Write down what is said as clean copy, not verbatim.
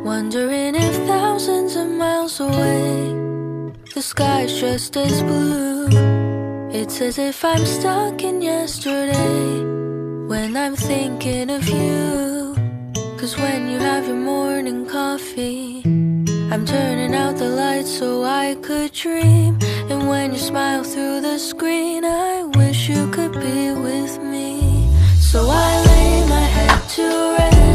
Wondering if thousands of miles away the sky's just as blue. It's as if I'm stuck in yesterday when I'm thinking of you. 'Cause when you have your morning coffee, I'm turning out the lights so I could dream. And when you smile through the screen, I wish you could be with me. So I lay my head to rest